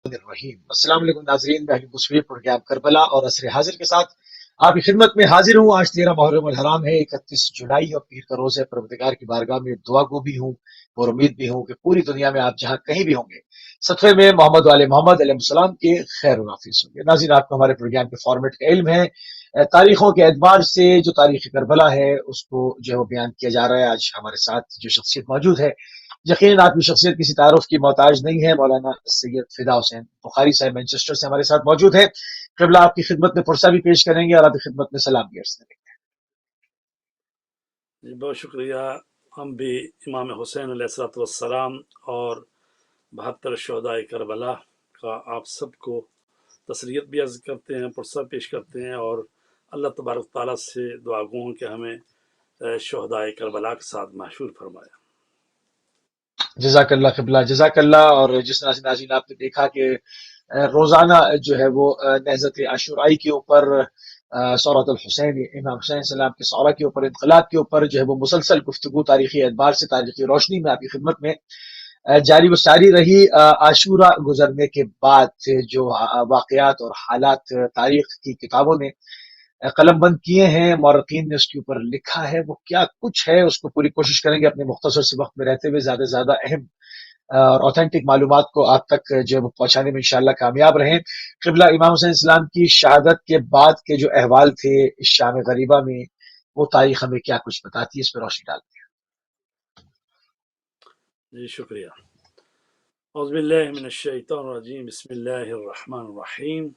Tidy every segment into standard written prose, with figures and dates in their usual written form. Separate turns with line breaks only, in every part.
الرحیم السلام علیکم ناظرین، میں حبیب مصوی پروگرام کربلا اور عصر حاضر کے ساتھ آپ کی خدمت میں حاضر ہوں۔ آج 13 محرم الحرام ہے، 31 جولائی اور پیر کا روز ہے۔ پروردگار کی بارگاہ میں دعا گو بھی ہوں اور امید بھی ہوں کہ پوری دنیا میں آپ جہاں کہیں بھی ہوں گے صفحے میں محمد والے محمد علیہ السلام کے خیر و حافظ ہوں گے۔ ناظرین، آپ کو ہمارے پروگرام کے فارمیٹ کا علم ہے۔ تاریخوں کے اعتبار سے جو تاریخ کربلا ہے اس کو جو ہے وہ بیان کیا جا رہا ہے۔ آج ہمارے ساتھ جو شخصیت موجود ہے، یقیناً آپ کی شخصیت کسی تعارف کی محتاج نہیں ہے۔ مولانا سید فدا حسین بخاری صاحب مانچسٹر سے ہمارے ساتھ موجود ہے۔ قبلہ آپ کی خدمت میں پرسہ بھی پیش کریں گے اور آپ کی خدمت میں سلام بھی عرض کریں گے۔
جی بہت شکریہ۔ ہم بھی امام حسین علیہ السلام اور 72 شہدائے کربلا کا آپ سب کو تسلیت بھی عرض کرتے ہیں، پرسہ پیش کرتے ہیں، اور اللہ تبارک تعالیٰ سے دعا گو ہوں کہ ہمیں شہدائے کربلا کے ساتھ محشور فرمایا۔
جزاک اللہ قبلہ، جزاک اللہ۔ اور جس طرح سے ناظرین آپ نے دیکھا کہ روزانہ جو ہے وہ نہضت عاشورائی کے اوپر، سورۃ الحسین، امام حسین السلام کے سورہ کے اوپر، انقلاب کے اوپر جو ہے وہ مسلسل گفتگو تاریخی اعتبار سے، تاریخی روشنی میں آپ کی خدمت میں جاری و ساری رہی۔ عاشورہ گزرنے کے بعد جو واقعات اور حالات تاریخ کی کتابوں نے قلم بند کیے ہیں، مورخین نے اس کے اوپر لکھا ہے، وہ کیا کچھ ہے اس کو پوری کوشش کریں گے اپنے مختصر سے وقت میں رہتے ہوئے زیادہ سے زیادہ اہم اور اوتھینٹک معلومات کو آپ تک جو ہے وہ پہنچانے میں انشاءاللہ کامیاب رہیں۔ قبلہ، امام حسین اسلام کی شہادت کے بعد کے جو احوال تھے اس شام غریبہ میں، وہ تاریخ ہمیں کیا کچھ بتاتی ہے، اس پہ روشنی ڈالتے ہیں۔
جی شکریہ۔ اعوذ باللہ من الشیطان الرجیم، بسم اللہ الرحمن الرحیم۔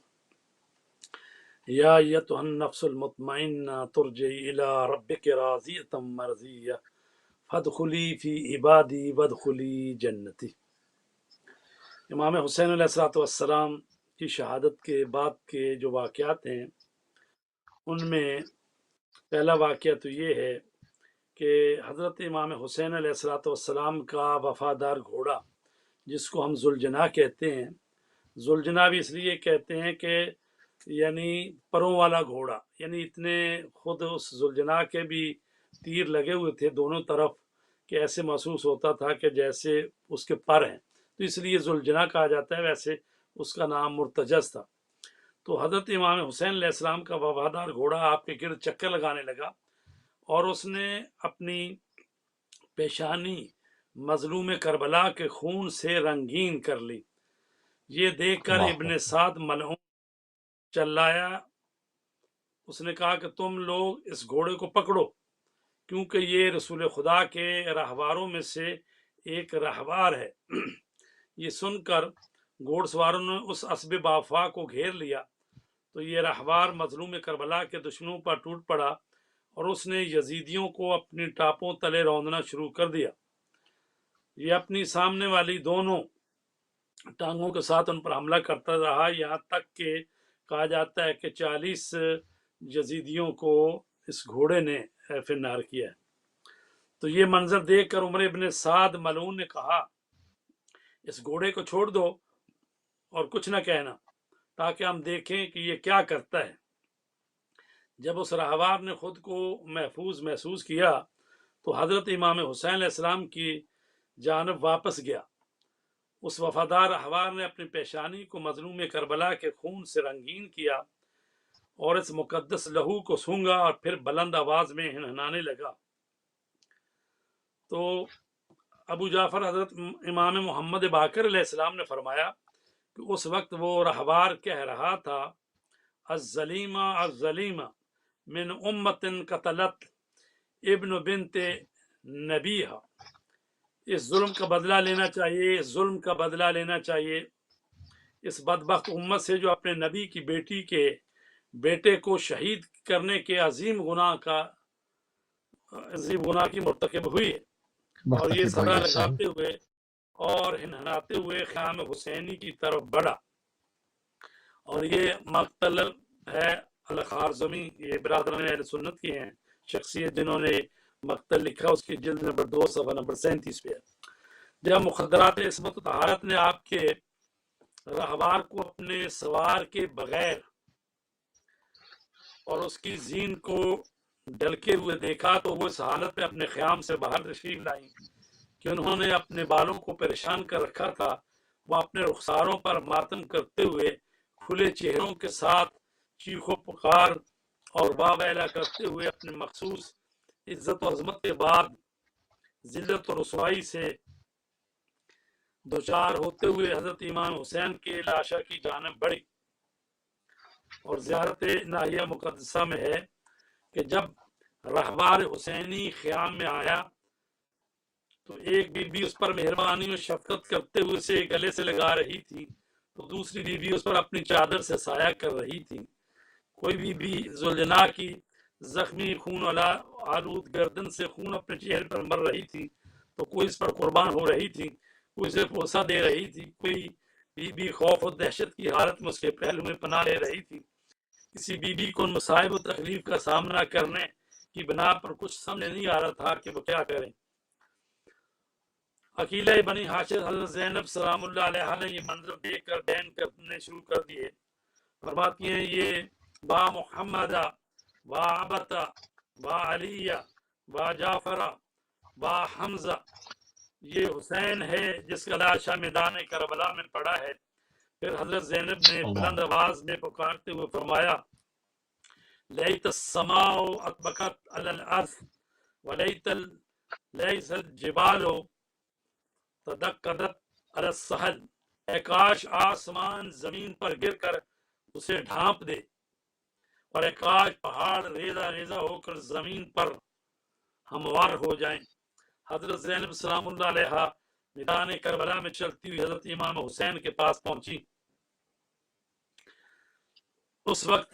یا ایتھا النفس المطمئنہ ترجعی الی ربک راضیۃ مرضیہ فادخلی فی عبادی وادخلی جنتی۔ امام حسین علیہ السلام کی شہادت کے بعد کے جو واقعات ہیں ان میں پہلا واقعہ تو یہ ہے کہ حضرت امام حسین علیہ السلام کا وفادار گھوڑا، جس کو ہم ذوالجناح کہتے ہیں، ذوالجناح بھی اس لیے کہتے ہیں کہ یعنی پروں والا گھوڑا، یعنی اتنے خود اس ذوالجناح کے بھی تیر لگے ہوئے تھے دونوں طرف کہ ایسے محسوس ہوتا تھا کہ جیسے اس کے پر ہیں، تو اس لیے ذوالجناح کہا جاتا ہے۔ ویسے اس کا نام مرتجز تھا۔ تو حضرت امام حسین علیہ السلام کا وفادار گھوڑا آپ کے گرد چکر لگانے لگا اور اس نے اپنی پیشانی مظلوم کربلا کے خون سے رنگین کر لی۔ یہ دیکھ کر ابن سعد ملعون چلایا، اس نے کہا کہ تم لوگ اس گھوڑے کو پکڑو، کیونکہ یہ رسول خدا کے رہواروں میں سے ایک رہوار ہے۔ یہ سن کر گھوڑ سواروں نے اس اسب بافا کو گھیر لیا تو یہ رہوار مظلوم کربلا کے دشمنوں پر ٹوٹ پڑا اور اس نے یزیدیوں کو اپنی ٹاپوں تلے روندنا شروع کر دیا۔ یہ اپنی سامنے والی دونوں ٹانگوں کے ساتھ ان پر حملہ کرتا رہا، یہاں تک کہ کہا جاتا ہے کہ 40 یزیدیوں کو اس گھوڑے نے فنار کیا ہے۔ تو یہ منظر دیکھ کر عمر ابن سعد ملعون نے کہا، اس گھوڑے کو چھوڑ دو اور کچھ نہ کہنا تاکہ ہم دیکھیں کہ یہ کیا کرتا ہے۔ جب اس رہوار نے خود کو محسوس کیا تو حضرت امام حسین علیہ السلام کی جانب واپس گیا۔ اس وفادار رہوار نے اپنی پیشانی کو مظلوم کربلا کے خون سے رنگین کیا اور اس مقدس لہو کو سونگا اور پھر بلند آواز میں ہنہنانے لگا۔ تو ابو جعفر حضرت امام محمد باقر علیہ السلام نے فرمایا کہ اس وقت وہ رہوار کہہ رہا تھا، الظلیمہ الظلیمہ من امت قتلت ابن بنت نبیہ، اس ظلم کا بدلہ لینا چاہیے، اس ظلم کا بدلہ لینا چاہیے اس بدبخت امت سے جو اپنے نبی کی بیٹی کے بیٹے کو شہید کرنے کے عظیم گناہ کی مرتکب ہوئی ہے۔ اور یہ صدا لگاتے ہوئے اور ہنہناتے ہوئے خیام حسینی کی طرف بڑھا۔ اور یہ مقتل ہے الخارزمی، یہ برادران اہل سنت کی ہیں شخصیت جنہوں نے مقتل لکھا، اس کی جلد نمبر 2 صفحہ نمبر 37 پہ ہے۔ جب مخدرات عصمت و طہارت نے آپ کے رہوار کو اپنے سوار کے بغیر اور اس کی زین کو ڈلکے ہوئے دیکھا تو وہ اس حالت میں اپنے خیام سے باہر تشریف لائیں کہ انہوں نے اپنے بالوں کو پریشان کر رکھا تھا۔ وہ اپنے رخساروں پر ماتم کرتے ہوئے کھلے چہروں کے ساتھ چیخ و پکار اور واہ ویلا کرتے ہوئے اپنے مخصوص عزت و عظمت کے بعد ذلت و رسوائی سے دوچار ہوتے ہوئے حضرت امام حسین کے لاشا کی جانب بڑھی۔ اور زیارت ناحیہ مقدسہ میں ہے کہ جب رہبار حسینی خیام میں آیا تو ایک بی بی اس پر مہربانی اور شفقت کرتے ہوئے اسے گلے سے لگا رہی تھی، تو دوسری بی بی اس پر اپنی چادر سے سایہ کر رہی تھی۔ کوئی بی بی زلجنا کی زخمی خون آلود گردن سے خون اپنے چہرے پر مر رہی تھی، تو کوئی اس پر قربان ہو رہی تھی، کوئی اسے بوسہ دے رہی تھی، کوئی بی بی خوف و دہشت کی حالت میں اس کے پہلو میں پناہ لے رہی تھی۔ کسی بی بی کو مصائب و تکلیف کا سامنا کرنے کی بنا پر کچھ سمجھ نہیں آ رہا تھا کہ وہ کیا کریں۔ عقیلہ بنی ہاشم حضرت زینب سلام اللہ علیہ نے یہ منظر دیکھ کر بیان کرنے شروع کر دیے۔ فرماتی ہیں یہ با محمد با عبت با علی با جعفر با حمزہ، یہ حسین ہے جس کا لاشا میدان کربلا میں پڑا ہے۔ پھر حضرت زینب نے بلند آواز میں پکارتے ہوئے فرمایا لیت السماء اطبقت علی الارض ولیت لیس الجبال تدقدت علی السہل، اے کاش آسمان زمین پر گر کر اسے ڈھانپ دے، اور اے کاش پہاڑ ریزہ ریزہ ہو کر زمین پر ہموار ہو جائیں۔ حضرت زینب سلام اللہ علیہ میدان کربلا میں چلتی ہوئی حضرت امام حسین کے پاس پہنچی اس وقت،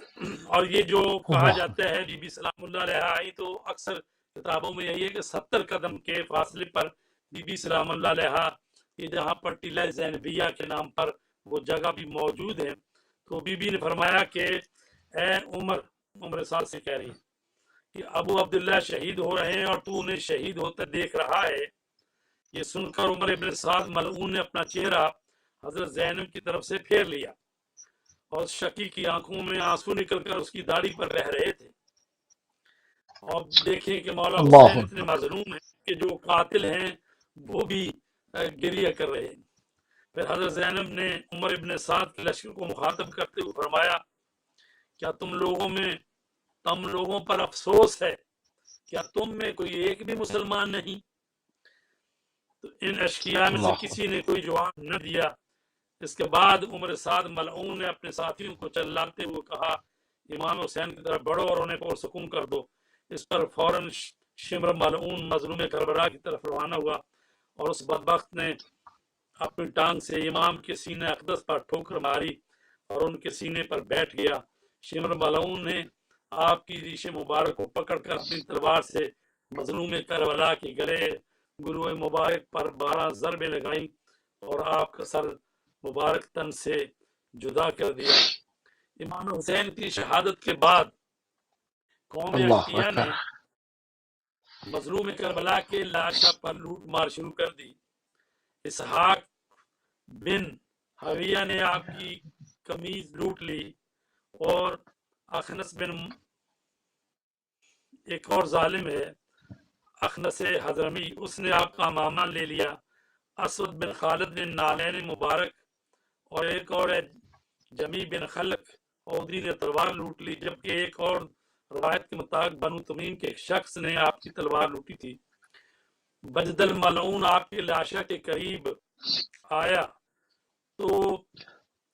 اور یہ جو کہا جاتا ہے بی بی سلام اللہ علیہ آئی، تو اکثر کتابوں میں یہی ہے کہ 70 قدم کے فاصلے پر بی بی سلام اللہ علیہ کہ جہاں پر ٹیلہ زینبیہ کے نام پر وہ جگہ بھی موجود ہے، تو بی بی نے فرمایا کہ اے عمر سعد سے کہہ رہی ہے کہ ابو عبداللہ شہید ہو رہے ہیں اور تو انہیں شہید ہوتے دیکھ رہا ہے۔ یہ سن کر عمر ابن سعد ملعون نے اپنا چہرہ حضرت زینب کی طرف سے پھیر لیا اور شکی کی آنکھوں میں آنسو نکل کر اس کی داڑھی پر رہ رہے تھے۔ اور دیکھیں کہ مولا حسین اتنے مظلوم ہیں کہ جو قاتل ہیں وہ بھی گریہ کر رہے ہیں۔ پھر حضرت زینب نے عمر ابن سعد کے لشکر کو مخاطب کرتے ہوئے فرمایا کیا تم لوگوں پر افسوس ہے؟ کیا تم میں کوئی ایک بھی مسلمان نہیں؟ تو ان اشقیاء میں سے کسی نے کوئی جواب نہ دیا۔ اس کے بعد عمر سعد ملعون نے اپنے ساتھیوں کو چلاتے ہوئے کہا امام حسین کی طرف بڑھو اور انہیں پرسکون کر دو۔ اس پر فوراً شمر ملعون مظلوم کربلا کی طرف روانہ ہوا اور اس بدبخت نے اپنی ٹانگ سے امام کے سینے اقدس پر ٹھوکر ماری اور ان کے سینے پر بیٹھ گیا۔ شمر ملعون نے آپ کی ریش مبارک کو پکڑ کر اپنی تلوار سے مظلوم کربلا کے گلے گروہ مبارک پر 12 ضربیں لگائیں اور آپ کا سر مبارک تن سے جدا کر دیا۔ امام حسین کی شہادت کے بعد قوم اشقیاء نے مظلوم کربلا کے لاشا پر لوٹ مار شروع کر دی۔ اسحاق بن حویہ نے آپ کی قمیض لوٹ لی اور اخنس بن ایک اور ظالم ہے اخنس حضرمی، اس نے آپ کا امامہ لے لیا۔ اسود بن خالد بن نالین مبارک اور ایک اور جمی بن خلق عودی نے تلوار لوٹ لی، جبکہ ایک اور روایت کے مطابق بنو تمیم کے ایک شخص نے آپ کی تلوار لوٹی تھی۔ بجد الملعون آپ کے لاشا کے قریب آیا تو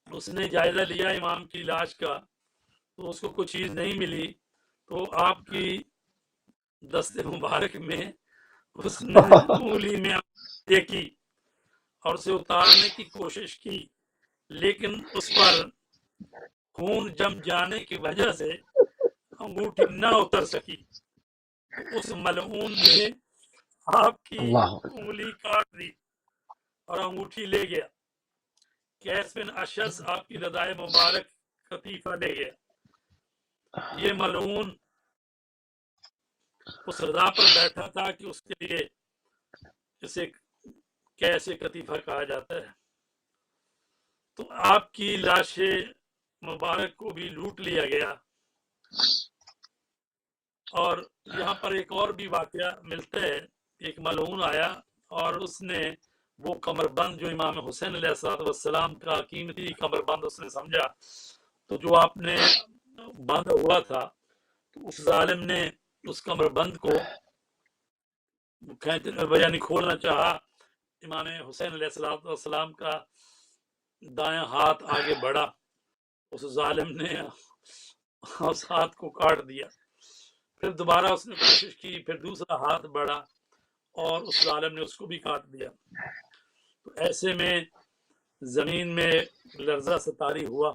اس نے جائزہ لیا امام کی لاش کا، تو اس کو کوئی چیز نہیں ملی، تو آپ کی دست مبارک میں اس نے انگلی میں دیکھی اور اسے اتارنے کی کوشش کی، لیکن اس پر خون جم جانے کی وجہ سے انگوٹھی نہ اتر سکی۔ اس ملعون نے آپ کی انگلی کاٹ دی اور انگوٹھی لے گیا۔ قیس بن اشعث آپ کی ردائے مبارک قطیفہ لے گیا۔ یہ ملعون اس رضا پر بیٹھا تھا کہ اس کے لیے اسے کیسے قطیفہ کہا جاتا ہے۔ تو آپ کی لاش مبارک کو بھی لوٹ لیا گیا۔ اور یہاں پر ایک اور بھی واقعہ ملتا ہے، ایک ملعون آیا اور اس نے وہ کمر بند جو امام حسین علیہ السلام کا قیمتی کمر بند اس نے سمجھا، تو جو آپ نے باندھا ہوا تھا تو اس ظالم نے اس کمر بند کو یعنی کھولنا چاہا. امام حسین علیہ السلام کا دایاں ہاتھ آگے بڑھا، اس ظالم نے اس ہاتھ کو کاٹ دیا. پھر دوبارہ اس نے کوشش کی، پھر دوسرا ہاتھ بڑھا اور اس ظالم نے اس کو بھی کاٹ دیا. تو ایسے میں زمین میں لرزہ سے طاری ہوا،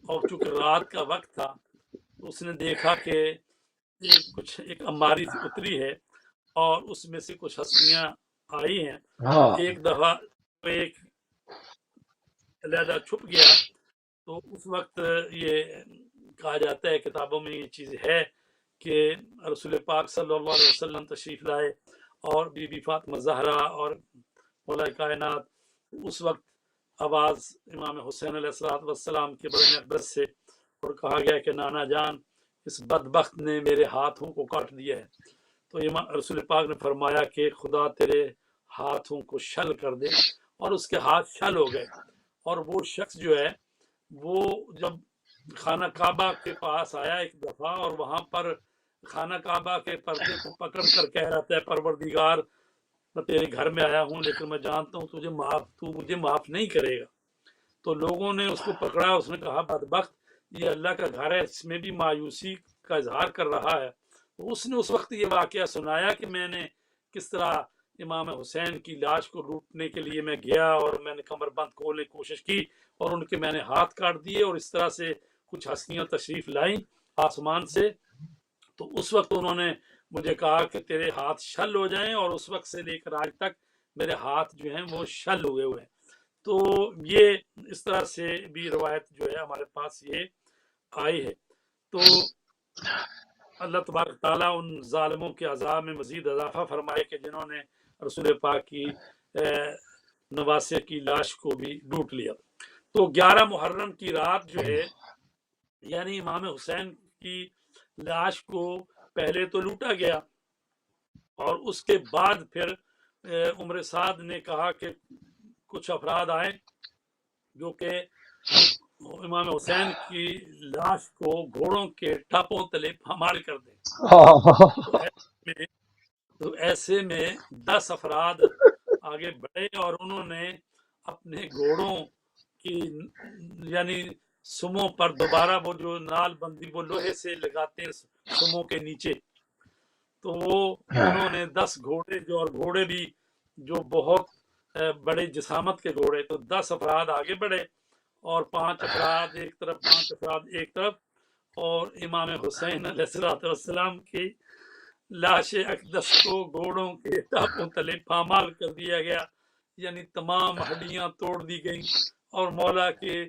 اور چونکہ رات کا وقت تھا تو اس نے دیکھا کہ ایک اماری سی اتری ہے اور اس میں سے کچھ ہستیاں آئی ہیں. ایک دفعہ ایک علیحدہ چھپ گیا. تو اس وقت یہ کہا جاتا ہے کتابوں میں یہ چیز ہے کہ رسول پاک صلی اللہ علیہ وسلم تشریف لائے اور بی بی فاطمہ زہرا اور مولا کائنات. اس وقت آواز امام حسین علیہ السلام کے بدن اقدس سے اور کہا گیا کہ نانا جان اس بدبخت نے میرے ہاتھوں کو کاٹ دیا ہے. تو رسول پاک نے فرمایا کہ خدا تیرے ہاتھوں کو شل کر دے، اور اس کے ہاتھ شل ہو گئے. اور وہ شخص جو ہے وہ جب خانہ کعبہ کے پاس آیا ایک دفعہ، اور وہاں پر خانہ کعبہ کے پردے کو پکڑ کر کہہ رہا تھا پروردگار میں تیرے گھر میں آیا ہوں لیکن میں جانتا ہوں تو مجھے معاف نہیں کرے گا. تو لوگوں نے اس کو پکڑا، اس نے کہا بدبخت یہ اللہ کا گھر ہے، اس میں بھی مایوسی کا اظہار کر رہا ہے. تو اس نے اس وقت یہ واقعہ سنایا کہ میں نے کس طرح امام حسین کی لاش کو لوٹنے کے لیے میں گیا اور میں نے کمر بند کھولنے کی کوشش کی اور ان کے میں نے ہاتھ کاٹ دیے، اور اس طرح سے کچھ ہستیاں تشریف لائیں آسمان سے. تو اس وقت انہوں نے مجھے کہا کہ تیرے ہاتھ شل ہو جائیں، اور اس وقت سے لے کر آج تک میرے ہاتھ جو ہیں وہ شل ہوئے ہوئے ہیں. تو یہ اس طرح سے بھی روایت جو ہے ہمارے پاس یہ آئی ہے. تو اللہ تبارک تعالیٰ ان ظالموں کے عذاب میں مزید اضافہ فرمائے کہ جنہوں نے رسول پاک کی نواسے کی لاش کو بھی لوٹ لیا. تو 11 محرم کی رات جو ہے یعنی امام حسین کی لاش کو پہلے تو لوٹا گیا، اور اس کے بعد پھر عمر سعد نے کہا کہ کچھ افراد آئے جو کہ امام حسین کی لاش کو گھوڑوں کے ٹاپوں تلے پامال کر دیں. تو ایسے میں 10 افراد آگے بڑھے اور انہوں نے اپنے گھوڑوں کی یعنی سموں پر دوبارہ وہ جو نال بندی وہ لوہے سے لگاتے ہیں سموں کے نیچے، تو وہ انہوں نے 10 گھوڑے جو اور گھوڑے بھی جو بہت بڑے جسامت کے گھوڑے، تو 10 افراد آگے بڑھے اور 5 افراد ایک طرف 5 افراد ایک طرف، اور امام حسین علیہ السلام کی لاش اقدس کو گھوڑوں کے ٹاپوں تلے پامال کر دیا گیا، یعنی تمام ہڈیاں توڑ دی گئیں اور مولا کے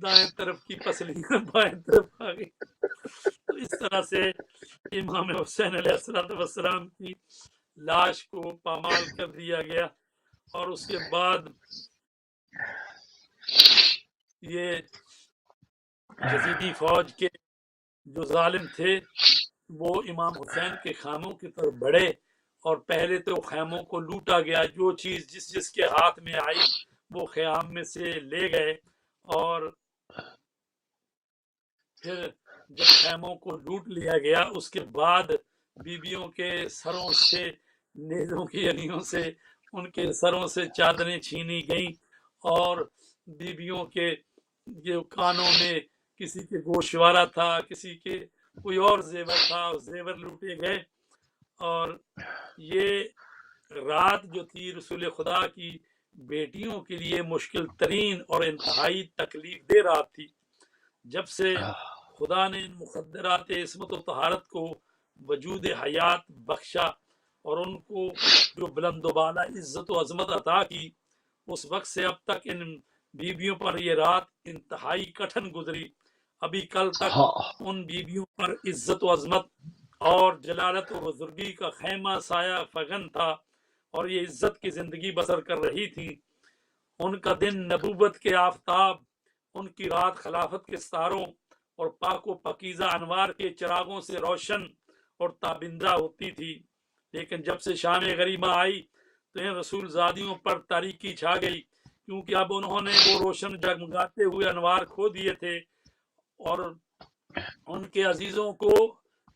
دائیں طرف کی پسلیاں بائیں طرف آ گئی. تو اس طرح سے امام حسین علیہ السلام کی لاش کو پامال کر دیا گیا. اور اس کے بعد یہ یزیدی فوج کے جو ظالم تھے وہ امام حسین کے خیموں کی طرف بڑھے، اور پہلے تو خیموں کو لوٹا گیا، جو چیز جس کے ہاتھ میں آئی وہ خیام میں سے لے گئے. اور پھر جب خیموں کو لوٹ لیا گیا اس کے بعد بیویوں کے سروں سے نیزوں کی یعنیوں سے ان کے سروں سے چادریں چھینی گئیں، اور بیویوں کے جو کانوں میں کسی کے گوشوارہ تھا، کسی کے کوئی اور زیور تھا، زیور لوٹے گئے. اور یہ رات جو تھی رسول خدا کی بیٹیوں کے لیے مشکل ترین اور انتہائی تکلیف دہ رات تھی. جب سے خدا نے مقدرات عصمت و طہارت کو وجود حیات بخشا اور ان کو جو بلند و بالا عزت و عظمت عطا کی، اس وقت سے اب تک ان بیویوں پر یہ رات انتہائی کٹھن گزری. ابھی کل تک ان بیویوں پر عزت و عظمت اور جلالت و بزرگی کا خیمہ سایہ فغن تھا اور یہ عزت کی زندگی بسر کر رہی تھی. ان کا دن نبوت کے آفتاب، ان کی رات خلافت کے ستاروں اور پاک و پاکیزہ انوار کے چراغوں سے روشن اور تابندہ ہوتی تھی. لیکن جب سے شام غریبہ آئی تو ان رسول زادیوں پر تاریکی چھا گئی، کیونکہ اب انہوں نے وہ روشن جگمگاتے ہوئے انوار کھو دیے تھے اور ان کے عزیزوں کو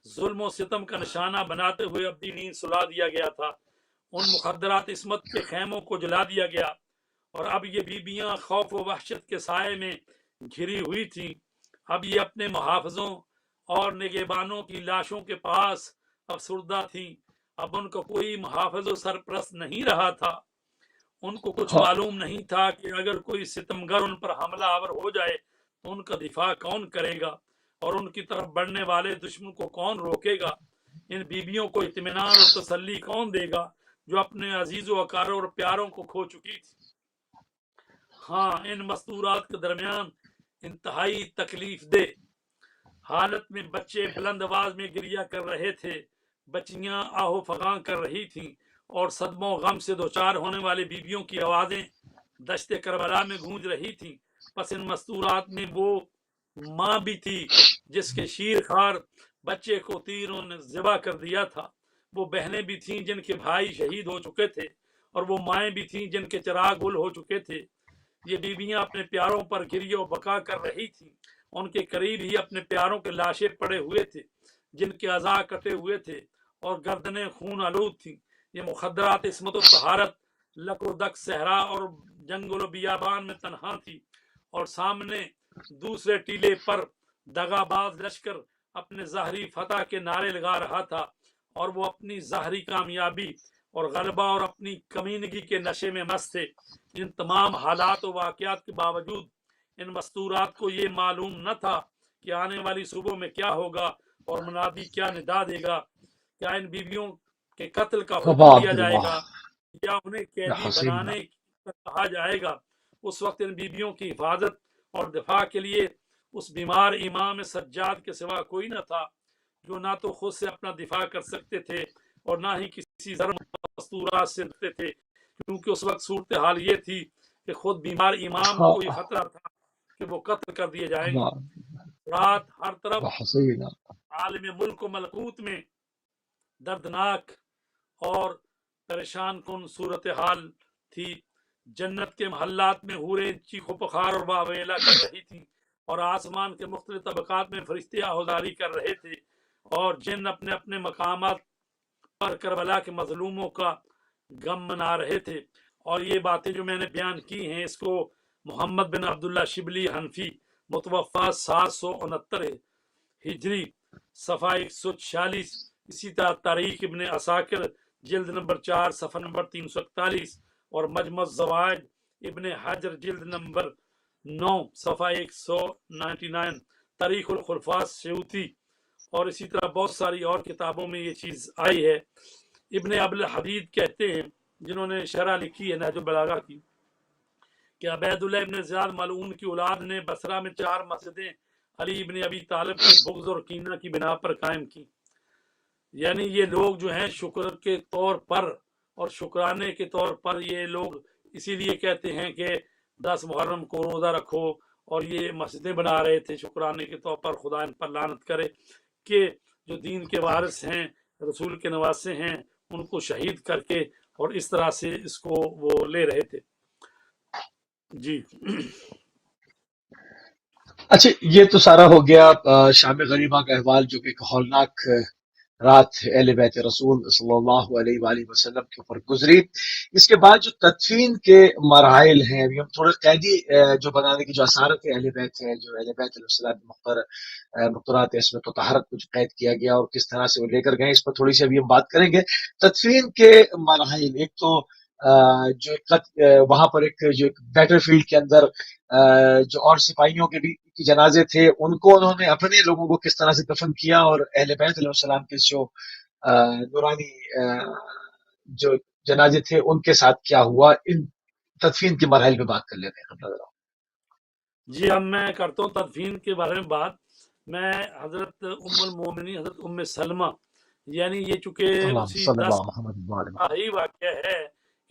ظلم و ستم کا نشانہ بناتے ہوئے ابدی نیند سلا دیا گیا تھا۔ ان مخدرات عصمت کے خیموں کو جلا دیا گیا اور اب یہ بیبیاں خوف و وحشت کے سائے میں گھری ہوئی تھیں۔ اب یہ اپنے محافظوں اور نگہبانوں کی لاشوں کے پاس افسردہ تھیں۔ اب ان کو کوئی محافظ و سرپرست نہیں رہا تھا۔ ان کو کچھ معلوم نہیں تھا کہ اگر کوئی ستمگر ان پر حملہ آور ہو جائے تو ان کا دفاع کون کرے گا اور ان کی طرف بڑھنے والے دشمن کو کون روکے گا۔ ان بیبیوں کو اطمینان اور تسلی کون دے گا جو اپنے عزیز و اقارب اور پیاروں کو کھو چکی تھی۔ ہاں، ان مستورات کے درمیان انتہائی تکلیف دہ حالت میں بچے بلند آواز میں گریہ کر رہے تھے، بچیاں آہو فغاں کر رہی تھیں اور صدموں و غم سے دوچار ہونے والے بیبیوں کی آوازیں دشت کربلا میں گونج رہی تھیں۔ پس ان مستورات میں وہ ماں بھی تھی جس کے شیر خوار بچے کو تیروں نے ذبح کر دیا تھا، وہ بہنیں بھی تھیں جن کے بھائی شہید ہو چکے تھے اور وہ مائیں بھی تھیں جن کے چراغ گل ہو چکے تھے۔ یہ بیویاں اپنے پیاروں پر گریہ و بکا کر رہی تھیں، ان کے قریب ہی اپنے پیاروں کے لاشیں پڑے ہوئے تھے جن کے اعضاء کٹے ہوئے تھے اور گردنیں خون آلود تھیں۔ یہ مخدرات عصمت و طہارت لک و دک صحرا اور جنگل و بیابان میں تنہا تھی اور سامنے دوسرے ٹیلے پر دغا باز لشکر اپنے ظاہری فتح کے نعرے لگا رہا تھا اور وہ اپنی ظاہری کامیابی اور غلبہ اور اپنی کمینگی کے نشے میں مست تھے۔ ان تمام حالات و واقعات کے باوجود ان مستورات کو یہ معلوم نہ تھا کہ آنے والی صبح میں کیا ہوگا اور منادی کیا ندا دے گا۔ کیا ان بیویوں کے قتل کا حکم دیا جائے گا یا انہیں قیدی بنانے کہا جائے گا؟ اس وقت ان بیویوں کی حفاظت اور دفاع کے لیے اس بیمار امام سجاد کے سوا کوئی نہ تھا، جو نہ تو خود سے اپنا دفاع کر سکتے تھے اور نہ ہی کسی ضرر مستورات سے ڈرتے تھے، کیونکہ اس وقت صورتحال یہ تھی کہ خود بیمار امام کو یہ خطرہ تھا کہ وہ قتل کر دیے جائیں گے۔ رات ہر طرف عالم ملک و ملکوت میں دردناک اور پریشان کن صورتحال تھی۔ جنت کے محلات میں حوریں چیخ و پخار اور واویلا کر رہی تھیں اور آسمان کے مختلف طبقات میں فرشتے آہوازاری کر رہے تھے اور جن اپنے اپنے مقامات پر کربلا کے مظلوموں کا غم منا رہے تھے۔ اور یہ باتیں جو میں نے بیان کی ہیں اس کو محمد بن عبداللہ شبلی حنفی متوفا 769 ہجری صفحہ 146، اسی طرح تاریخ ابن عساکر جلد نمبر 4 صفحہ نمبر 341 اور مجمع الزوائد ابن حجر جلد نمبر 9 صفحہ 199، تاریخ الخلفاء سیوطی اور اسی طرح بہت ساری اور کتابوں میں یہ چیز آئی ہے۔ ابن ابل حدید کہتے ہیں، جنہوں نے شرح لکھی ہے نہج البلاغہ کی، کہ عبید اللہ ابن زیاد ملعون کی اولاد نے بصرہ میں 4 مسجدیں علی ابن ابی طالب کے بغض اور کینہ کی بنا پر قائم کی۔ یعنی یہ لوگ جو ہیں شکر کے طور پر اور شکرانے کے طور پر یہ لوگ اسی لیے کہتے ہیں کہ 10 محرم کو روزہ رکھو اور یہ مسجدیں بنا رہے تھے شکرانے کے طور پر، خدا ان پر لعنت کرے، کہ جو دین کے وارث ہیں، رسول کے نواسے ہیں، ان کو شہید کر کے اور اس طرح سے اس کو وہ لے رہے تھے۔ جی
اچھا، یہ تو سارا ہو گیا شام غریبہ کا احوال، جو کہ ایک ہولناک رات اہل بیت رسول صلی اللہ علیہ وآلہ وسلم کے اوپر گزری۔ اس کے بعد جو تدفین کے مراحل ہیں، ابھی ہم تھوڑے قیدی جو بنانے کی جو اثارت اہل بیت ہے، جو اہل بیت علیہ السلام مقررات عصمت و طہارت کو جو قید کیا گیا اور کس طرح سے وہ لے کر گئے، اس پر تھوڑی سی ابھی ہم بات کریں گے۔ تدفین کے مراحل، ایک تو جو وہاں پر ایک جو بیٹر فیلڈ کے اندر جو اور سپاہیوں کے بھی جنازے تھے، ان کو انہوں نے اپنے لوگوں کو کس طرح سے دفن کیا، اور اہل بیت علیہ السلام کے جو نورانی جو جنازے تھے ان کے ساتھ کیا ہوا، ان تدفین کے مراحل پہ بات کر لیتے ہیں۔
جی، اب میں کرتا ہوں تدفین کے بارے میں بات۔ میں حضرت ام المومنین حضرت ام سلمہ، یعنی یہ چونکہ اسی 10 ہی واقعہ ہے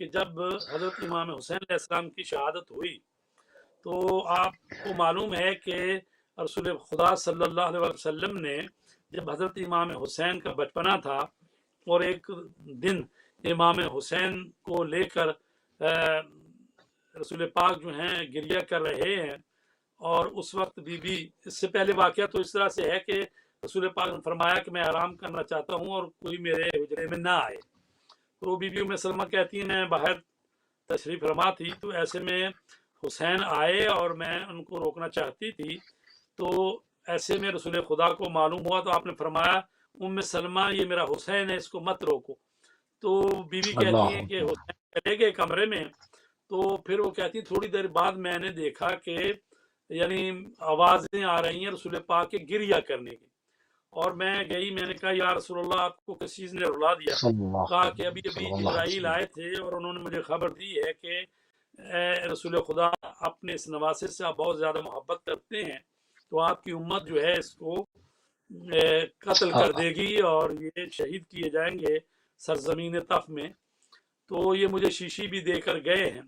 کہ جب حضرت امام حسین علیہ السلام کی شہادت ہوئی تو آپ کو معلوم ہے کہ رسول خدا صلی اللہ علیہ وسلم نے جب حضرت امام حسین کا بچپنا تھا اور ایک دن امام حسین کو لے کر رسول پاک جو ہیں گریہ کر رہے ہیں، اور اس وقت بی بی، اس سے پہلے واقعہ تو اس طرح سے ہے کہ رسول پاک نے فرمایا کہ میں آرام کرنا چاہتا ہوں اور کوئی میرے حجرے میں نہ آئے، تو بی بی ام سلمہ کہتی ہیں میں باہر تشریف فرما تھی، تو ایسے میں حسین آئے اور میں ان کو روکنا چاہتی تھی، تو ایسے میں رسول خدا کو معلوم ہوا، تو آپ نے فرمایا ام سلمہ یہ میرا حسین ہے، اس کو مت روکو۔ تو بی بی کہتی
اللہ
ہیں کہ
اکبر،
حسین چلے گئے کمرے میں، تو پھر وہ کہتی تھوڑی دیر بعد میں نے دیکھا کہ یعنی آوازیں آ رہی ہیں رسول پاک کے گریہ کرنے کی، اور میں گئی، میں نے کہا یا رسول اللہ آپ کو کس چیز نے رلا دیا؟
صلی اللہ
کہا کہ ابھی
علیہ
ابھی
صلی اللہ علیہ
جبرائیل
وسلم۔
آئے تھے اور انہوں نے مجھے خبر دی ہے کہ اے رسول خدا، اپنے اس نواسے سے آپ بہت زیادہ محبت کرتے ہیں، تو آپ کی امت جو ہے اس کو قتل کر دے گی اور یہ شہید کیے جائیں گے سرزمین طف میں۔ تو یہ مجھے شیشی بھی دے کر گئے ہیں،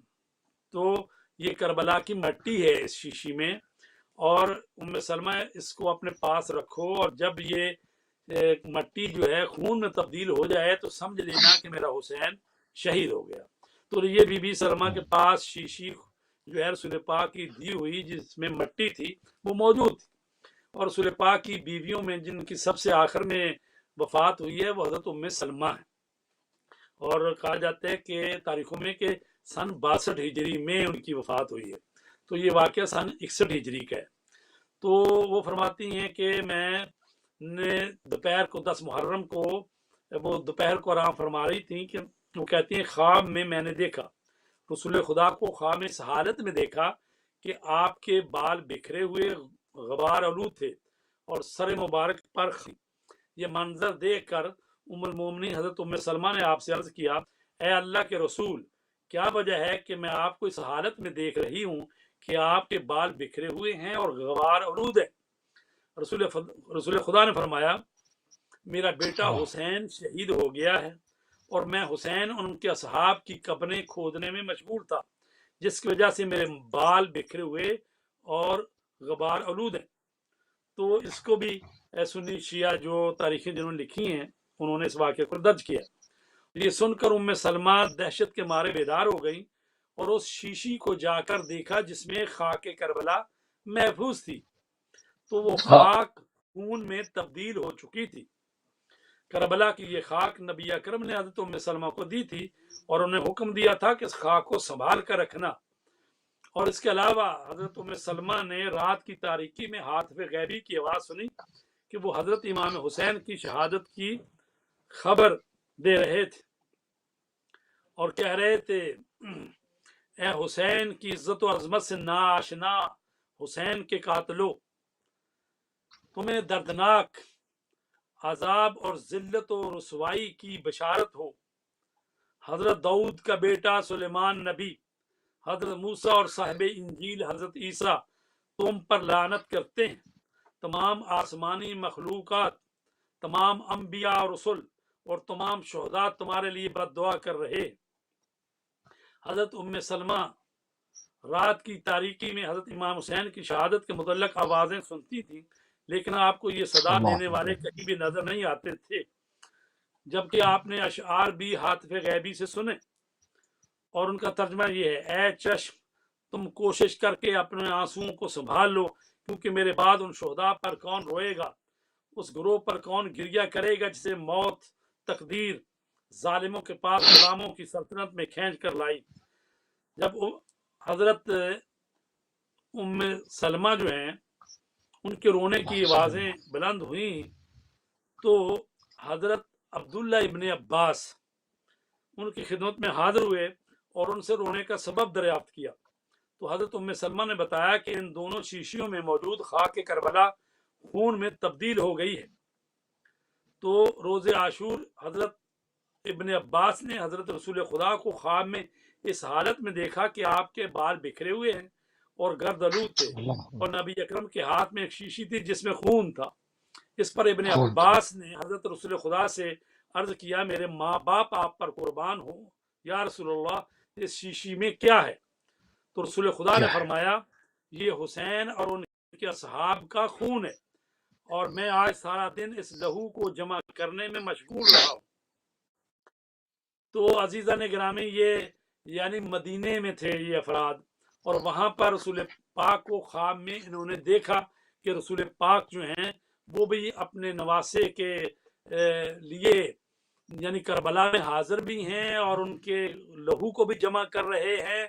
تو یہ کربلا کی مٹی ہے اس شیشی میں، اور ام سلمہ اس کو اپنے پاس رکھو، اور جب یہ مٹی جو ہے خون میں تبدیل ہو جائے تو سمجھ لینا کہ میرا حسین شہید ہو گیا۔ تو یہ بی بی سلمہ کے پاس شیشی جو ہے رسول پاک کی دی ہوئی جس میں مٹی تھی وہ موجود تھی، اور رسول پاک کی بیویوں میں جن کی سب سے آخر میں وفات ہوئی ہے وہ حضرت ام سلمہ ہے، اور کہا جاتا ہے کہ تاریخوں میں کہ سن 62 ہجری میں ان کی وفات ہوئی ہے، تو یہ واقعہ سن 61 ہجری کا ہے۔ تو وہ فرماتی ہیں کہ میں نے دوپہر کو 10 محرم کو، وہ دوپہر کو آرام فرما رہی تھیں کہ وہ کہتی ہیں خواب میں نے دیکھا، رسول خدا کو خواب میں اس حالت میں دیکھا کہ آپ کے بال بکھرے ہوئے غبار آلود تھے اور سر مبارک پر تھی۔ یہ منظر دیکھ کر ام المومنین حضرت ام سلمہ نے آپ سے عرض کیا اے اللہ کے رسول، کیا وجہ ہے کہ میں آپ کو اس حالت میں دیکھ رہی ہوں کہ آپ کے بال بکھرے ہوئے ہیں اور غبار آلود ہے؟ رسول خدا نے فرمایا میرا بیٹا حسین شہید ہو گیا ہے، اور میں حسین اور ان کے اصحاب کی قبریں کھودنے میں مشغول تھا، جس کی وجہ سے میرے بال بکھرے ہوئے اور غبار آلود ہیں۔ تو اس کو بھی سنی شیعہ جو تاریخیں جنہوں نے لکھی ہیں انہوں نے اس واقعے کو درج کیا۔ یہ سن کر ام سلمہ دہشت کے مارے بیدار ہو گئی اور اس شیشی کو جا کر دیکھا جس میں خاک کربلا محفوظ تھی، تو وہ خاک خون میں تبدیل ہو چکی تھی۔ کربلا کی یہ خاک نبی اکرم نے حضرت ام سلمہ کو دی تھی اور انہیں حکم دیا تھا کہ اس خاک کو سنبھال کر رکھنا، اور اس کے علاوہ حضرت ام سلمہ نے رات کی تاریکی میں ہاتف غیبی کی آواز سنی کہ وہ حضرت امام حسین کی شہادت کی خبر دے رہے تھے اور کہہ رہے تھے اے حسین کی عزت و عظمت سے ناآشنا حسین کے قاتلو، تمہیں دردناک عذاب اور ذلت و رسوائی کی بشارت ہو۔ حضرت داؤد کا بیٹا سلیمان نبی، حضرت موسیٰ اور صاحب انجیل حضرت عیسیٰ تم پر لعنت کرتے ہیں، تمام آسمانی مخلوقات، تمام انبیاء اور رسل اور تمام شہداء تمہارے لیے بد دعا کر رہے۔ حضرت ام سلمہ رات کی تاریکی میں حضرت امام حسین کی شہادت کے متعلق آوازیں سنتی تھیں، لیکن آپ کو یہ صدا دینے والے کہیں بھی نظر نہیں آتے تھے، جبکہ آپ نے اشعار بھی ہاتف غیبی سے سنے، اور ان کا ترجمہ یہ ہے اے چشم، تم کوشش کر کے اپنے آنسوؤں کو سنبھال لو، کیونکہ میرے بعد ان شہداء پر کون روئے گا، اس گروہ پر کون گریہ کرے گا جسے موت تقدیر ظالموں کے پاس غلاموں کی سلطنت میں کھینچ کر لائی۔ جب حضرت ام سلمہ جو ہیں ان کے رونے کی آوازیں بلند ہوئیں تو حضرت عبداللہ ابن عباس ان کی خدمت میں حاضر ہوئے اور ان سے رونے کا سبب دریافت کیا، تو حضرت ام سلمہ نے بتایا کہ ان دونوں شیشیوں میں موجود خاک کربلا خون میں تبدیل ہو گئی ہے۔ تو روز عاشور حضرت ابن عباس نے حضرت رسول خدا کو خواب میں اس حالت میں دیکھا کہ آپ کے بال بکھرے ہوئے ہیں اور گرد آلود تھے، اور نبی اکرم کے ہاتھ میں ایک شیشی تھی جس میں خون تھا۔ اس پر ابن عباس نے حضرت رسول خدا سے عرض کیا میرے ماں باپ آپ پر قربان ہوں یا رسول اللہ، اس شیشی میں کیا ہے؟ تو رسول خدا نے فرمایا یہ حسین اور ان کے اصحاب کا خون ہے، اور میں آج سارا دن اس لہو کو جمع کرنے میں مشغول رہا ہوں۔ تو عزیزہ نے گرامی یہ یعنی مدینے میں تھے یہ افراد، اور وہاں پر رسول پاک کو خواب میں انہوں نے دیکھا کہ رسول پاک جو ہیں وہ بھی اپنے نواسے کے لیے یعنی کربلا میں حاضر بھی ہیں، اور ان کے لہو کو بھی جمع کر رہے ہیں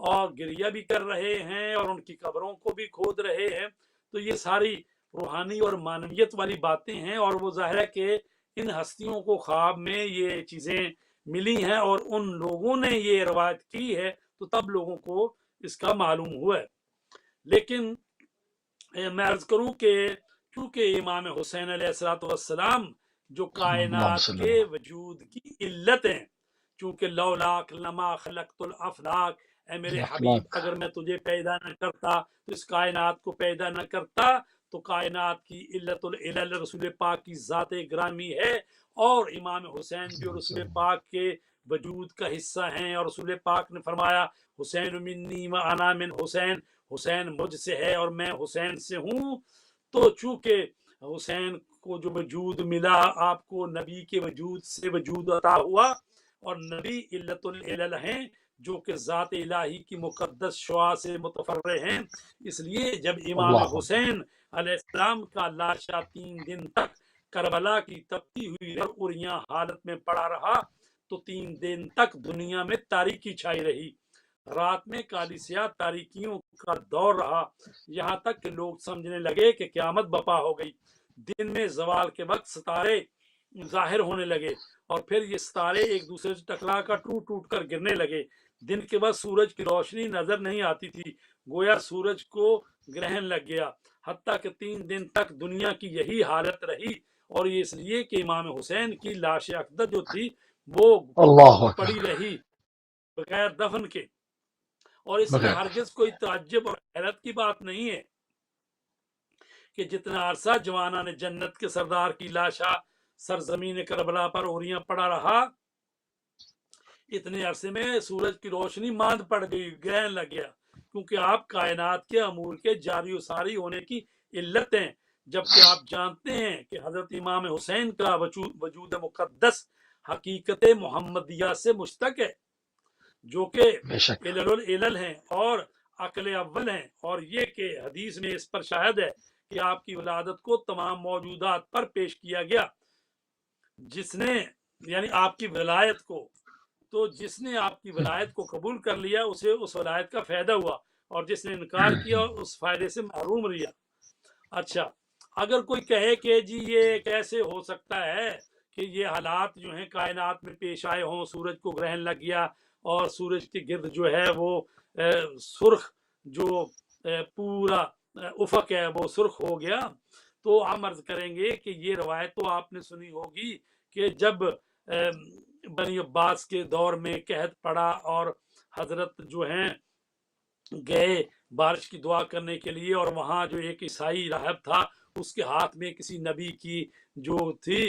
اور گریہ بھی کر رہے ہیں اور ان کی قبروں کو بھی کھود رہے ہیں۔ تو یہ ساری روحانی اور معنویت والی باتیں ہیں، اور وہ ظاہر ہے کہ ان ہستیوں کو خواب میں یہ چیزیں ملی ہیں اور ان لوگوں نے یہ روایت کی ہے، تو تب لوگوں کو اس کا معلوم ہوا ہے۔ لیکن میں عرض کروں کہ چونکہ امام حسین علیہ السلام جو کائنات کے وجود کی علت ہیں، چونکہ لولاک لما خلقت الافلاک، اے میرے حبیب اگر میں تجھے پیدا نہ کرتا تو اس کائنات کو پیدا نہ کرتا، تو کائنات کی علت العلل رسول پاک کی ذات گرامی ہے، اور امام حسین جو رسول پاک کے وجود کا حصہ ہیں، اور رسول پاک نے فرمایا حسین منی و انا من حسین، حسین مجھ سے ہے اور میں حسین سے ہوں۔ تو چونکہ حسین کو جو وجود ملا، آپ کو نبی کے وجود سے وجود عطا ہوا، اور نبی علت العلل ہیں جو کہ ذات الہی کی مقدس شعاع سے متفرع ہیں۔ اس لیے جب امام حسین علیہ السلام کا لاشا 3 دن تک کربلا کی تپتی ہوئی اریاں حالت میں پڑا رہا، تو 3 دن تک دنیا میں تاریکی چھائی رہی، رات میں کالی سیاہ تاریکیوں کا دور رہا، یہاں تک کہ لوگ سمجھنے لگے کہ قیامت بپا ہو گئی۔ دن میں زوال کے وقت ستارے ظاہر ہونے لگے، اور پھر یہ ستارے ایک دوسرے سے ٹکرا کر ٹوٹ کر گرنے لگے۔ دن کے بعد سورج کی روشنی نظر نہیں آتی تھی، گویا سورج کو گرہن لگ گیا، حتیٰ کہ 3 دن تک دنیا کی یہی حالت رہی، اور یہ اس لیے کہ امام حسین کی لاش اقدس جو تھی وہ پڑی رہی بغیر دفن کے۔ اور اس میں ہرگز کوئی تعجب اور حیرت کی بات نہیں ہے کہ جتنا عرصہ جوانان جنت کے سردار کی لاشا سرزمین کربلا پر اوریاں پڑا رہا، اتنے عرصے میں سورج کی روشنی ماند پڑ گئی، گرہن لگ گیا، کیونکہ آپ کائنات کے امور کے جاری و ساری ہونے کی علت ہیں، جبکہ آپ جانتے ہیں کہ حضرت امام حسین کا وجود مقدس حقیقت محمدیہ سے مشتق ہے، جو کہ علل العلل ہیں اور عقل اول ہیں، اور یہ کہ حدیث میں اس پر شاہد ہے کہ آپ کی ولادت کو تمام موجودات پر پیش کیا گیا، جس نے یعنی آپ کی ولایت کو، تو جس نے آپ کی ولایت کو قبول کر لیا اسے اس ولایت کا فائدہ ہوا، اور جس نے انکار کیا اس فائدے سے محروم رہا۔ اچھا، اگر کوئی کہے کہ جی یہ کیسے ہو سکتا ہے کہ یہ حالات جو ہیں کائنات میں پیش آئے ہوں، سورج کو گرہن لگ گیا اور سورج کے گرد جو ہے وہ سرخ جو پورا افق ہے وہ سرخ ہو گیا، تو ہم عرض کریں گے کہ یہ روایت تو آپ نے سنی ہوگی کہ جب بنی عباس کے دور میں قحط پڑا اور حضرت جو ہیں گئے بارش کی دعا کرنے کے لیے، اور وہاں جو ایک عیسائی راہب تھا اس کے ہاتھ میں کسی نبی کی جو تھی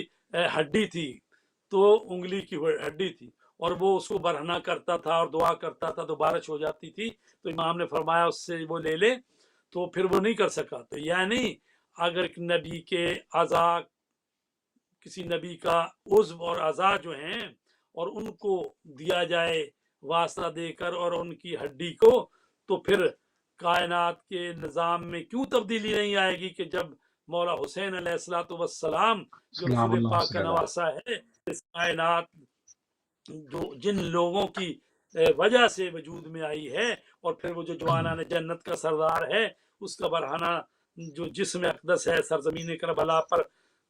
ہڈی تھی، تو انگلی کی ہڈی تھی، اور وہ اس کو برہنہ کرتا تھا اور دعا کرتا تھا تو بارش ہو جاتی تھی، تو امام نے فرمایا اس سے وہ لے لے، تو پھر وہ نہیں کر سکا۔ تو یعنی اگر نبی کے اعضاء، کسی نبی کا عضو اور اعضاء جو ہیں اور ان کو دیا جائے واسطہ دے کر اور ان کی ہڈی کو، تو پھر کائنات کے نظام میں کیوں تبدیلی نہیں آئے گی کہ جب مولا حسین علیہ السلام جو رسول پاک کا نواسا ہے، اس کائنات جو جن لوگوں کی وجہ سے وجود میں آئی ہے، اور پھر وہ جو جوانان جنت کا سردار ہے اس کا برہنہ جو جسم اقدس ہے سرزمین کربلا پر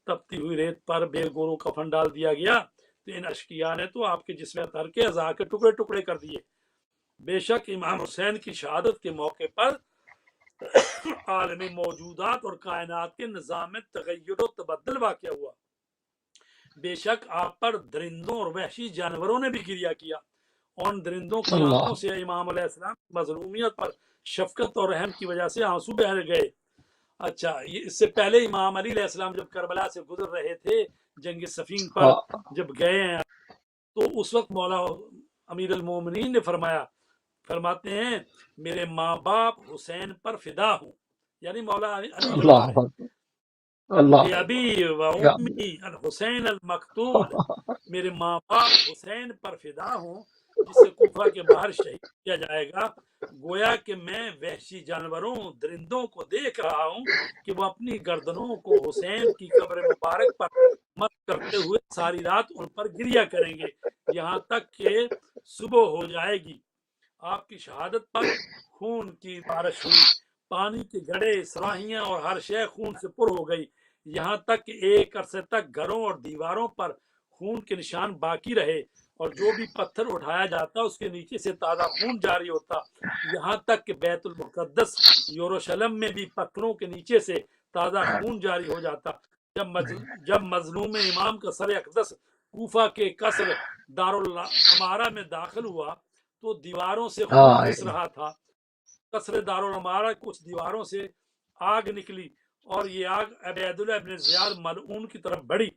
تپتی ہوئی ریت پر بے گورو کفن ڈال دیا گیا، تو ان اشقیاء نے تو آپ کے جسم اطہر کے اعضاء کے ٹکڑے ٹکڑے کر دیے۔ بے شک امام حسین کی شہادت کے موقع پر عالمی موجودات اور کائنات کے نظام میں تغیر و تبدل واقع ہوا۔ بے شک آپ پر درندوں اور وحشی جانوروں نے بھی گریہ کیا، اور درندوں کی آنکھوں سے امام علیہ السلام کی مظلومیت پر شفقت اور رحم کی وجہ سے آنسو بہہ گئے۔ اچھا، اس سے پہلے امام علی علیہ السلام جب کربلا سے گزر رہے تھے جنگ صفین پر جب گئے ہیں، تو اس وقت مولا امیر المومنین نے فرماتے ہیں میرے ماں باپ حسین پر فدا ہوں، یعنی مولا علی ابی و امی الحسین المقتول، میرے ماں باپ حسین پر فدا ہوں جسے کوفہ کے باہر شہید کیا جائے گا، گویا کہ میں وحشی جانوروں درندوں کو دیکھ رہا ہوں کہ وہ اپنی گردنوں کو حسین کی قبر مبارک پر مت کرتے ہوئے ساری رات ان پر گریا کریں گے یہاں تک کہ صبح ہو جائے گی۔ آپ کی شہادت پر خون کی بارش ہوئی، پانی کے گڑھے، سراہیاں اور ہر شے خون سے پر ہو گئی، یہاں تک کہ ایک عرصے تک گھروں اور دیواروں پر خون کے نشان باقی رہے، اور جو بھی پتھر اٹھایا جاتا اس کے نیچے سے تازہ خون جاری ہوتا، یہاں تک کہ بیت المقدس یروشلم میں بھی پتھروں کے نیچے سے تازہ خون جاری ہو جاتا۔ جب مظلوم امام کا سر اقدس کوفہ کے قصر دارالعمارہ میں داخل ہوا تو دیواروں سے خون رس رہا تھا۔ قصر دارالعمارہ کچھ دیواروں سے آگ نکلی اور یہ آگ عبیداللہ ابن زیاد ملعون کی طرف بڑھی۔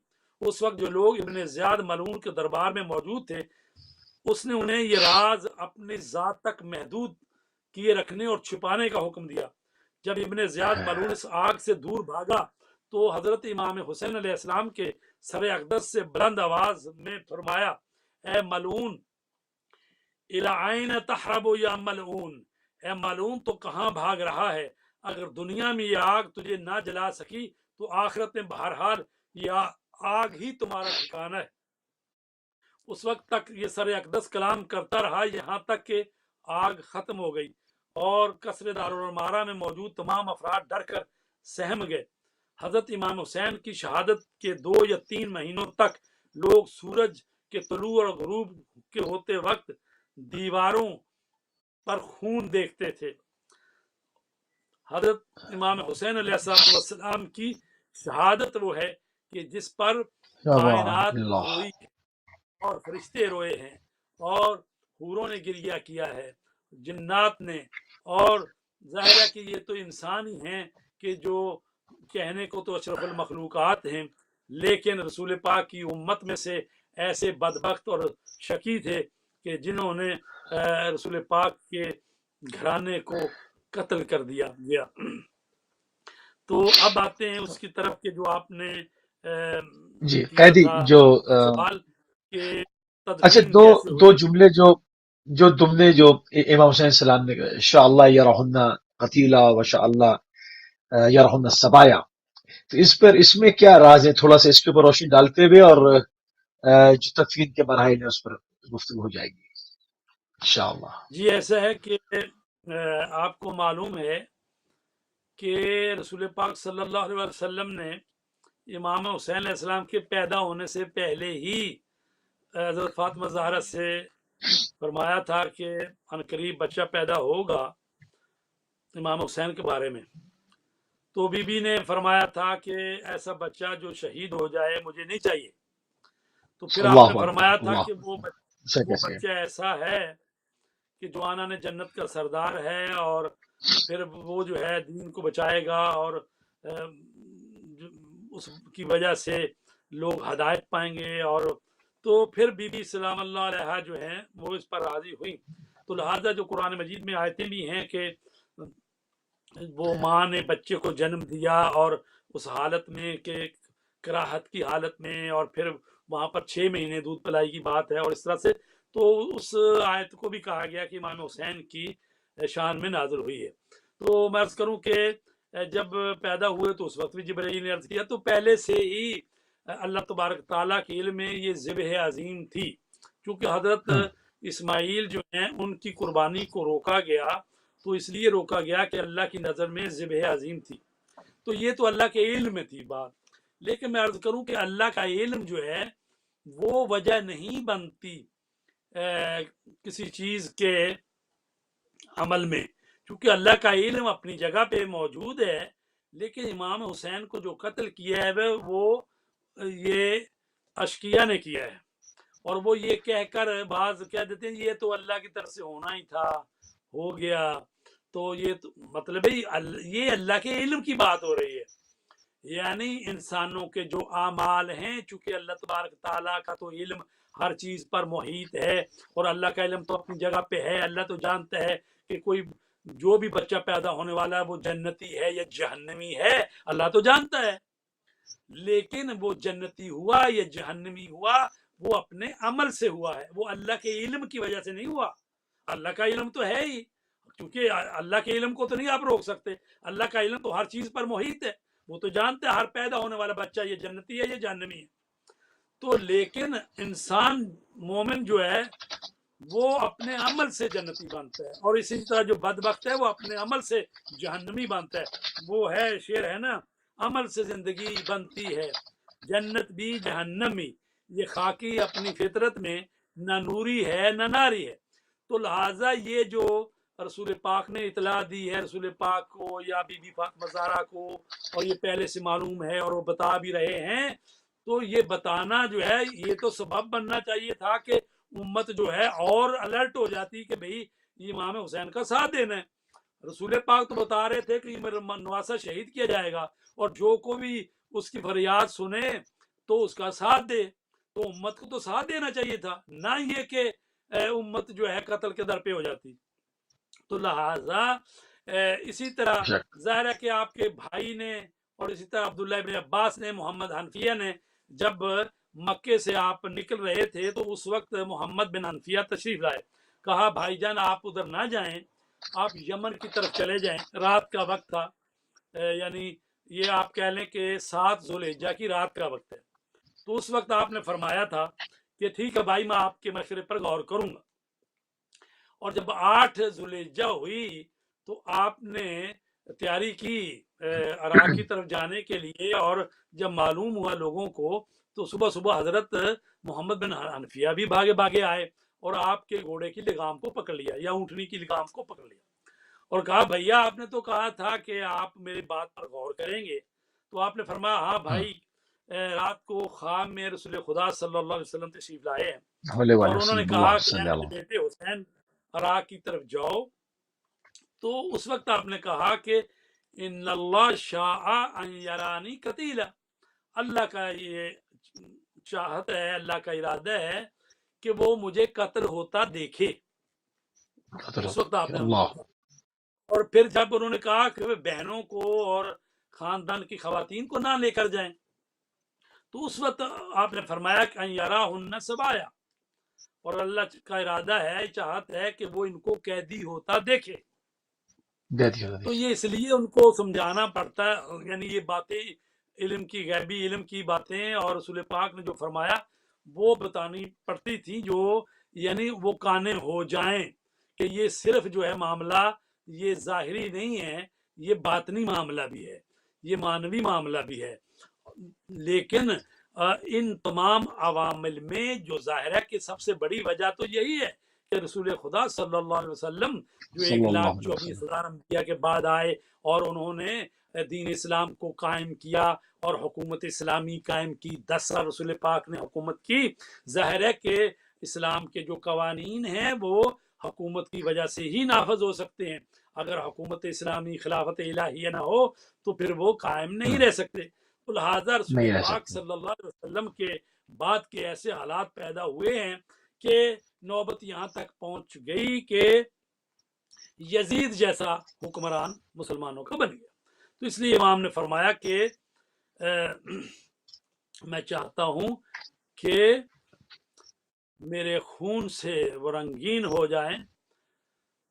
اس وقت جو لوگ ابن زیاد ملعون کے دربار میں موجود تھے اس نے انہیں یہ راز اپنی ذات تک محدود کیے رکھنے اور چھپانے کا حکم دیا۔ جب ابن زیاد ملعون اس آگ سے دور بھاگا تو حضرت امام حسین علیہ السلام کے سر اقدس سے بلند آواز میں فرمایا، اے ملعون، الی عین تحرب یا ملعون، اے ملعون تو کہاں بھاگ رہا ہے؟ اگر دنیا میں یہ آگ تجھے نہ جلا سکی تو آخرت میں بہرحال یہ آگ ہی تمہارا ٹھکانہ ہے۔ اس وقت تک یہ سر اقدس کلام کرتا رہا یہاں تک کہ آگ ختم ہو گئی اور قصر دارالعمارہ میں موجود تمام افراد ڈر کر سہم گئے۔ حضرت امام حسین کی شہادت کے 2 یا 3 مہینوں تک لوگ سورج کے طلوع اور غروب کے ہوتے وقت دیواروں پر خون دیکھتے تھے۔ حضرت امام حسین علیہ السلام کی شہادت وہ ہے کہ جس پر کائنات روئی اور فرشتے روئے ہیں اور حوروں نے گریہ کیا ہے، جنات نے، اور ظاہر ہے کہ یہ تو انسان ہی ہیں کہ جو کہنے کو تو اشرف المخلوقات ہیں، لیکن رسول پاک کی امت میں سے ایسے بدبخت اور شقی تھے کہ جنہوں نے رسول پاک کے گھرانے کو قتل کر دیا گیا۔ تو اب آتے ہیں اس کی طرف کہ جو آپ نے
جی قیدی جو
سوال کہ
اچھا
تدفین
دو
کیسے
دو
ہوئی۔
جملے جو تم نے جو امام حسین السلام نے انشاءاللہ یرحن قتیلا وشاءاللہ یرحن السبایا، تو اس میں کیا راز ہے؟ تھوڑا سا اس کے اوپر روشنی ڈالتے ہوئے اور جو تدفین کے مراحل ہیں اس پر گفتگو ہو جائے گی انشاءاللہ۔
جی ایسا ہے کہ آپ کو معلوم ہے کہ رسول پاک صلی اللہ علیہ وسلم نے امام حسین علیہ السلام کے پیدا ہونے سے پہلے ہی حضرت فاطمہ زہرا سے فرمایا تھا کہ عنقریب بچہ پیدا ہوگا امام حسین کے بارے میں۔ تو بی بی نے فرمایا تھا کہ ایسا بچہ جو شہید ہو جائے مجھے نہیں چاہیے۔ تو پھر آپ نے فرمایا تھا کہ وہ بچہ ایسا ہے کہ جو آنا نے جنت کا سردار ہے اور پھر وہ جو ہے دین کو بچائے گا اور اس کی وجہ سے لوگ ہدایت پائیں گے۔ اور تو پھر بی بی سلام اللہ علیہ جو ہیں وہ اس پر راضی ہوئی۔ تو لہٰذا جو قرآن مجید میں آیتیں بھی ہیں کہ وہ ماں نے بچے کو جنم دیا اور اس حالت میں کہ کراہت کی حالت میں، اور پھر وہاں پر 6 مہینے دودھ پلائی کی بات ہے اور اس طرح سے، تو اس آیت کو بھی کہا گیا کہ امام حسین کی شان میں نازل ہوئی ہے۔ تو میں عرض کروں کہ جب پیدا ہوئے تو اس وقت بھی جبرائیل نے عرض کیا تو پہلے سے ہی اللہ تبارک تعالیٰ کے علم میں یہ ذبح عظیم تھی، چونکہ حضرت اسماعیل جو ہیں ان کی قربانی کو روکا گیا تو اس لیے روکا گیا کہ اللہ کی نظر میں ذبح عظیم تھی۔ تو یہ تو اللہ کے علم میں تھی بات، لیکن میں عرض کروں کہ اللہ کا علم جو ہے وہ وجہ نہیں بنتی کسی چیز کے عمل میں، کیونکہ اللہ کا علم اپنی جگہ پہ موجود ہے، لیکن امام حسین کو جو قتل کیا ہے وہ یہ اشقیہ نے کیا ہے، اور وہ یہ کہہ کر بعض کہہ دیتے ہیں یہ تو اللہ کی طرف سے ہونا ہی تھا، ہو گیا۔ تو یہ تو مطلب ہے یہ اللہ کے علم کی بات ہو رہی ہے، یعنی انسانوں کے جو اعمال ہیں، چونکہ اللہ تبارک تعالیٰ کا تو علم ہر چیز پر محیط ہے اور اللہ کا علم تو اپنی جگہ پہ ہے۔ اللہ تو جانتا ہے کہ کوئی جو بھی بچہ پیدا ہونے والا ہے وہ جنتی ہے یا جہنمی ہے، اللہ تو جانتا ہے، لیکن وہ جنتی ہوا یا جہنمی ہوا وہ اپنے عمل سے ہوا ہے، وہ اللہ کے علم کی وجہ سے نہیں ہوا۔ اللہ کا علم تو ہے ہی، کیونکہ اللہ کے علم کو تو نہیں آپ روک سکتے، اللہ کا علم تو ہر چیز پر محیط ہے، وہ تو جانتے ہیں ہر پیدا ہونے والا بچہ یہ جنتی ہے یہ جہنمی ہے۔ تو لیکن انسان مومن جو ہے وہ اپنے عمل سے جنتی بنتا ہے، اور اسی طرح جو بدبخت ہے وہ اپنے عمل سے جہنمی بنتا ہے۔ وہ ہے شعر ہے نا، عمل سے زندگی بنتی ہے جنت بھی جہنمی، یہ خاکی اپنی فطرت میں نہ نوری ہے نہ ناری ہے۔ تو لہٰذا یہ جو رسول پاک نے اطلاع دی ہے رسول پاک کو یا بی بی فاطمہ زہرا کو، اور یہ پہلے سے معلوم ہے اور وہ بتا بھی رہے ہیں، تو یہ بتانا جو ہے یہ تو سبب بننا چاہیے تھا کہ امت جو ہے اور الرٹ ہو جاتی کہ بھئی امام حسین کا ساتھ دینا ہے۔ رسول پاک تو بتا رہے تھے کہ میرا نواسہ شہید کیا جائے گا، اور جو کو بھی اس کی فریاد سنے تو اس کا ساتھ دے، تو امت کو تو ساتھ دینا چاہیے تھا، نہ یہ کہ امت جو ہے قتل کے در پہ ہو جاتی۔ تو لہٰذا اسی طرح ظاہر ہے کہ آپ کے بھائی نے، اور اسی طرح عبداللہ ابن عباس نے، محمد حنفیہ نے، جب مکے سے آپ نکل رہے تھے تو اس وقت محمد بن حنفیہ تشریف لائے، کہا بھائی جان آپ ادھر نہ جائیں، آپ یمن کی طرف چلے جائیں، رات کا وقت تھا، یعنی یہ آپ کہہ لیں کہ 7 ذو الحجہ کی رات کا وقت ہے۔ تو اس وقت آپ نے فرمایا تھا کہ ٹھیک ہے بھائی میں آپ کے مشورے پر غور کروں گا، اور جب 8 ذو الحجہ ہوئی تو آپ نے تیاری کی عراق کی طرف جانے کے لیے، اور جب معلوم ہوا لوگوں کو تو صبح صبح حضرت محمد بن حنفیہ بھی بھاگے بھاگے آئے اور آپ کے گھوڑے کی لگام کو پکڑ لیا یا اونٹنی کی لگام کو پکڑ لیا، اور کہا بھیا آپ نے تو کہا تھا کہ آپ میری بات پر غور کریں گے۔ تو آپ نے فرمایا ہاں بھائی، رات کو خواب میں رسول خدا صلی اللہ علیہ وسلم تشریف لائے ہیں، اور انہوں نے کہا کہ میرے بیٹے حسین عراق کی طرف جاؤ۔ تو اس وقت آپ نے کہا کہ ان اللہ شاء ان یرانی قتیلا، اللہ کا یہ چاہت ہے، اللہ کا ارادہ ہے کہ وہ مجھے قتل ہوتا دیکھے۔ اس وقت آپ نے اور پھر جب انہوں نے کہا کہ بہنوں کو اور خاندان کی خواتین کو نہ لے کر جائیں، تو اس وقت آپ نے فرمایا کہ ان یراہن سبایا، اور اللہ کا ارادہ ہے، چاہت ہے کہ وہ ان کو قیدی ہوتا دیکھے۔ تو یہ اس لیے ان کو سمجھانا پڑتا ہے، یعنی یہ باتیں علم کی، غیبی علم کی باتیں، اور رسول پاک نے جو فرمایا وہ بتانی پڑتی تھی، جو یعنی وہ کانے ہو جائیں کہ یہ صرف جو ہے معاملہ یہ ظاہری نہیں ہے، یہ باطنی معاملہ بھی ہے، یہ معنوی معاملہ بھی ہے۔ لیکن ان تمام عوامل میں جو ظاہر ہے کہ سب سے بڑی وجہ تو یہی ہے کہ رسول خدا صلی اللہ علیہ وسلم جو 1,24,000 انبیاء کے بعد آئے اور انہوں نے دین اسلام کو قائم کیا اور حکومت اسلامی قائم کی، 10 سال رسول پاک نے حکومت کی۔ ظاہر ہے کہ اسلام کے جو قوانین ہیں وہ حکومت کی وجہ سے ہی نافذ ہو سکتے ہیں، اگر حکومت اسلامی خلافت الہیہ نہ ہو تو پھر وہ قائم نہیں رہ سکتے۔ تو لہٰذا رسول پاک صلی اللہ علیہ وسلم کے بعد کے ایسے حالات پیدا ہوئے ہیں کہ نوبت یہاں تک پہنچ گئی کہ یزید جیسا حکمران مسلمانوں کا بن گیا۔ تو اس لیے امام نے فرمایا کہ میں چاہتا ہوں کہ میرے خون سے وہ رنگین ہو جائیں،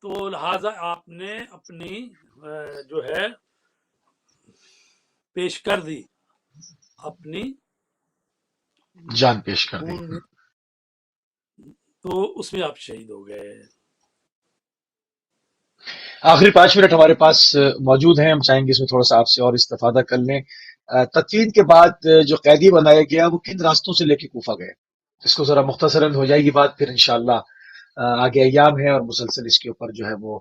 تو لہٰذا آپ نے اپنی جو ہے پیش کر دی، اپنی
جان پیش کر دی،
تو اس میں آپ شہید ہو گئے۔
آخری 5 منٹ ہمارے پاس موجود ہیں، ہم چاہیں گے اس میں تھوڑا سا آپ سے اور استفادہ کر لیں۔ تدفین کے بعد جو قیدی بنایا گیا وہ کن راستوں سے لے کے کوفہ گئے؟ اس کو ذرا مختصراً ہو جائے گی بات، پھر انشاءاللہ آگے ایام ہے اور مسلسل اس کے اوپر جو ہے وہ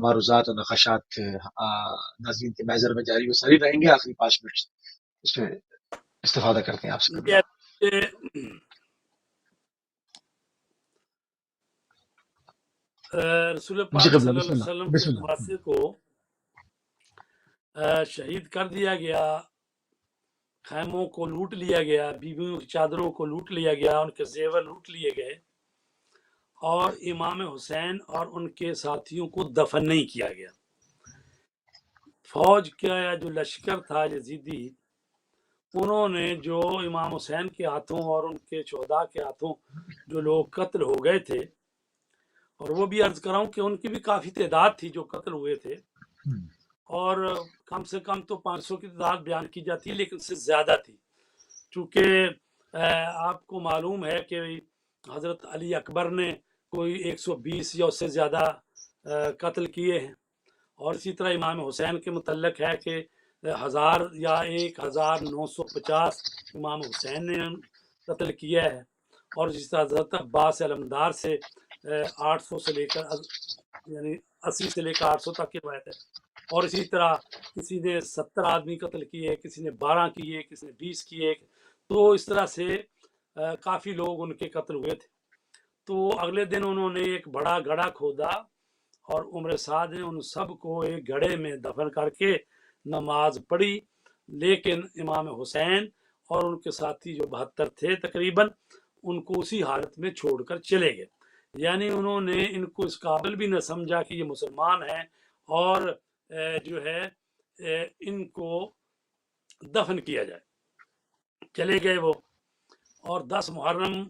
معروضات اور نقاشات ناظرین کے محضر میں جاری و ساری رہیں گے۔ آخری 5 منٹ اس میں استفادہ کرتے ہیں آپ سے۔
رسول پاک صلی اللہ علیہ وسلم کے نواسے کو شہید کر دیا گیا، خیموں کو لوٹ لیا گیا، بیویوں کی چادروں کو لوٹ لیا گیا، ان کے زیور لوٹ لیے گئے، اور امام حسین اور ان کے ساتھیوں کو دفن نہیں کیا گیا۔ فوج کا جو لشکر تھا یزیدی انہوں نے جو امام حسین کے ہاتھوں اور ان کے شہداء کے ہاتھوں جو لوگ قتل ہو گئے تھے، اور وہ بھی عرض کر رہا ہوں کہ ان کی بھی کافی تعداد تھی جو قتل ہوئے تھے، اور کم سے کم تو 500 کی تعداد بیان کی جاتی ہے، لیکن اس سے زیادہ تھی، چونکہ آپ کو معلوم ہے کہ حضرت علی اکبر نے کوئی 120 یا اس سے زیادہ قتل کیے ہیں، اور اسی طرح امام حسین کے متعلق ہے کہ 1000 یا 1950 امام حسین نے قتل کیا ہے، اور جس طرح حضرت عباس علمدار سے 800 سے لے کر یعنی 80 سے لے کر 800 تک کی روایت ہے، اور اسی طرح کسی نے 70 آدمی قتل کیے، کسی نے 12 کیے، کسی نے 20 کیے، تو اس طرح سے کافی لوگ ان کے قتل ہوئے تھے۔ تو اگلے دن انہوں نے ایک بڑا گڑھا کھودا اور عمر سعد نے ان سب کو ایک گڑھے میں دفن کر کے نماز پڑھی، لیکن امام حسین اور ان کے ساتھی جو 72 تھے تقریباً، ان کو اسی حالت میں چھوڑ کر چلے گئے، یعنی انہوں نے ان کو اس قابل بھی نہ سمجھا کہ یہ مسلمان ہیں، اور جو ہے ان کو دفن کیا جائے، چلے گئے وہ، اور 10 محرم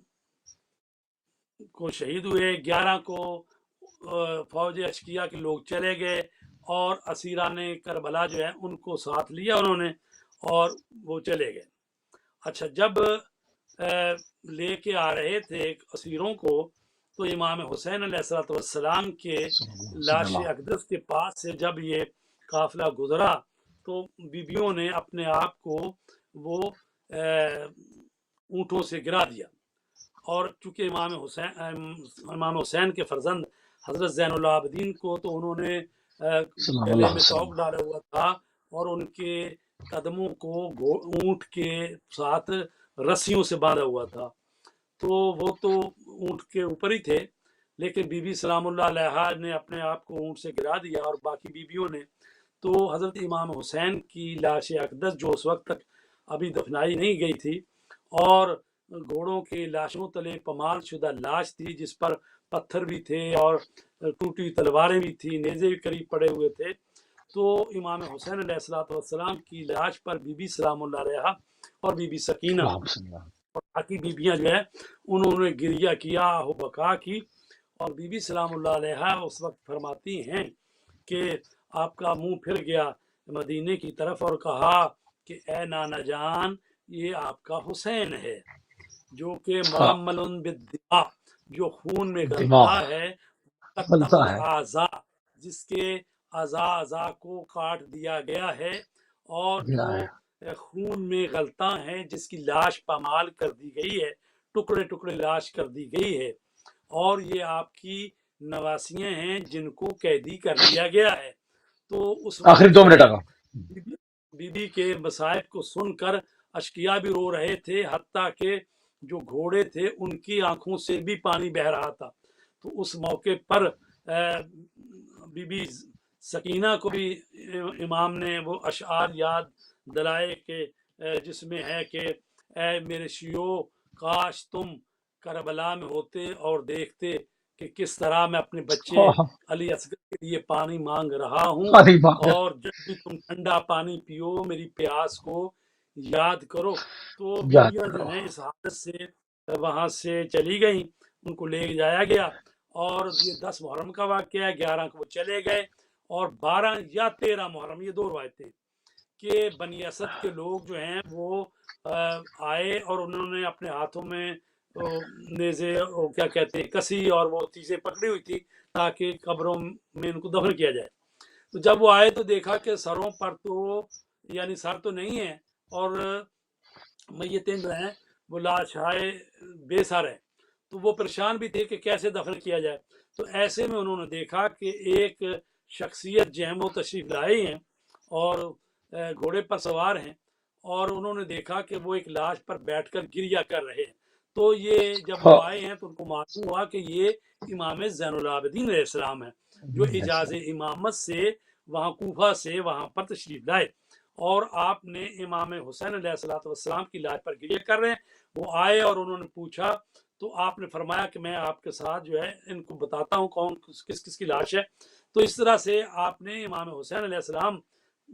کو شہید ہوئے، 11 کو فوج اشکیا کے لوگ چلے گئے، اور اسیران کربلا جو ہے ان کو ساتھ لیا انہوں نے، اور وہ چلے گئے۔ اچھا، جب لے کے آ رہے تھے اسیروں کو، تو امام حسین علیہ السلام کے لاش اقدس کے پاس سے جب یہ قافلہ گزرا، تو بیبیوں نے اپنے آپ کو وہ اونٹوں سے گرا دیا، اور چونکہ امام حسین کے فرزند حضرت زین العابدین کو تو انہوں نے گلے میں توق ڈالا ہوا تھا، اور ان کے قدموں کو اونٹ کے ساتھ رسیوں سے باندھا ہوا تھا، تو وہ تو اونٹ کے اوپر ہی تھے، لیکن بی بی سلام اللہ علیہا نے اپنے آپ کو اونٹ سے گرا دیا، اور باقی بیبیوں نے۔ تو حضرت امام حسین کی لاش اقدس جو اس وقت تک ابھی دفنائی نہیں گئی تھی، اور گھوڑوں کے لاشوں تلے پمال شدہ لاش تھی جس پر پتھر بھی تھے اور ٹوٹی تلواریں بھی تھی، نیزے بھی قریب پڑے ہوئے تھے، تو امام حسین علیہ السلام کی لاش پر بی بی سلام اللہ علیہا اور بی بی سکینہ اور باقی بیبیاں جو ہے انہوں نے گریہ کیا، آہ بکا کی، اور بی بی سلام اللہ علیہا اس وقت فرماتی ہیں کہ آپ کا منہ پھر گیا مدینے کی طرف، اور کہا کہ اے نانا جان، یہ آپ کا حسین ہے، جو کہ مرمل بالدماء، جو خون میں گلتا ہے، قطع الاعضاء، جس کے اعضاء کو کاٹ دیا گیا ہے، اور جو خون میں غلطاں ہیں، جس کی لاش پامال کر دی گئی ہے، ٹکڑے ٹکڑے لاش کر دی گئی ہے، اور یہ آپ کی نواسیاں ہیں جن کو قیدی کر لیا گیا ہے۔ تو اس
آخری
وقت
2 منٹ آگا
بی بی کے مصائب کو سن کر اشقیا بھی رو رہے تھے، حتیٰ کہ جو گھوڑے تھے ان کی آنکھوں سے بھی پانی بہ رہا تھا۔ تو اس موقع پر بی بی سکینہ کو بھی امام نے وہ اشعار یاد دلائے کہ جس میں ہے کہ اے میرے شیو، کاش تم کربلا میں ہوتے اور دیکھتے کہ کس طرح میں اپنے بچے علی اصغر کے لیے پانی مانگ رہا ہوں، اور جب بھی تم ٹھنڈا پانی پیو میری پیاس کو یاد کرو۔ تو بیویاں جو ہیں اس حالت سے وہاں سے چلی گئیں، ان کو لے جایا گیا، اور یہ 10 محرم کا واقعہ ہے، 11 کو وہ چلے گئے، اور 12 یا 13 محرم، یہ 2 روایتیں کہ بنی اسد کے لوگ جو ہیں وہ آئے، اور انہوں نے اپنے ہاتھوں میں نیزے کیا کہتے ہیں کسی اور وہ چیزیں پکڑی ہوئی تھی تاکہ قبروں میں ان کو دفن کیا جائے۔ تو جب وہ آئے تو دیکھا کہ سروں پر تو یعنی سر تو نہیں ہے، اور میتیں جو ہیں وہ لاشائے بے سر ہیں، تو وہ پریشان بھی تھے کہ کیسے دفن کیا جائے۔ تو ایسے میں انہوں نے دیکھا کہ ایک شخصیت جو ہے وہ تشریف لائے ہیں اور گھوڑے پر سوار ہیں، اور انہوں نے دیکھا کہ وہ ایک لاش پر بیٹھ کر گریہ کر رہے ہیں۔ تو یہ جب وہ آئے ہیں تو ان کو معلوم ہوا کہ یہ امام زین العابدین علیہ السلام ہیں، جو اجاز امامت سے وہاں کوفہ سے وہاں پر تشریف لائے، اور آپ نے امام حسین علیہ السلام کی لاش پر گریہ کر رہے ہیں۔ وہ آئے اور انہوں نے پوچھا، تو آپ نے فرمایا کہ میں آپ کے ساتھ جو ہے ان کو بتاتا ہوں کون کس کی لاش ہے۔ تو اس طرح سے آپ نے امام حسین علیہ السلام